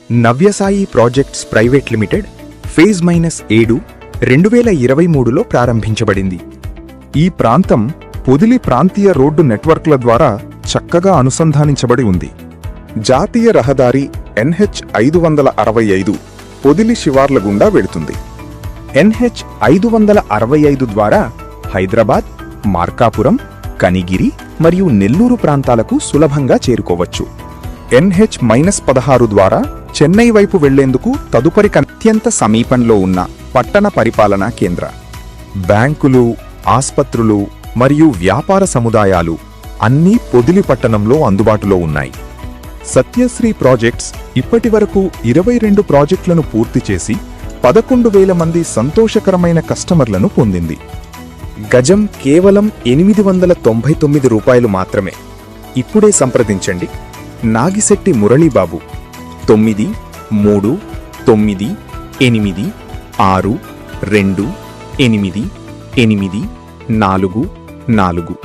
Navyasai projects private limited phase -7 2023లో ప్రారంభించబడింది. ఈ ప్రాంతం పొదిలి ప్రాంతీయ రోడ్డు నెట్వర్క్ల ద్వారా చక్కగా అనుసంధానించబడి ఉంది. జాతీయ రహదారి NH 565 పొదిలి శివార్ల గుండా వెళుతుంది. NH 565 ద్వారా హైదరాబాద్, మార్కాపురం, కనిగిరి మరియు నెల్లూరు ప్రాంతాలకు సులభంగా చేరుకోవచ్చు. NH -16 ద్వారా చెన్నై వైపు వెళ్లేందుకు తదుపరి అత్యంత సమీపంలో ఉన్న పట్టణ పరిపాలనా కేంద్ర. బ్యాంకులు, ఆస్పత్రులు మరియు వ్యాపార సముదాయాలు అన్నీ పొదిలి పట్టణంలో అందుబాటులో ఉన్నాయి. సత్యశ్రీ ప్రాజెక్ట్స్ ఇప్పటివరకు 22 ప్రాజెక్టులను పూర్తి చేసి 11,000 మంది సంతోషకరమైన కస్టమర్లను పొందింది. గజం కేవలం 899 రూపాయలు మాత్రమే. ఇప్పుడే సంప్రదించండి. నాగిశెట్టి మురళీబాబు 9398862844.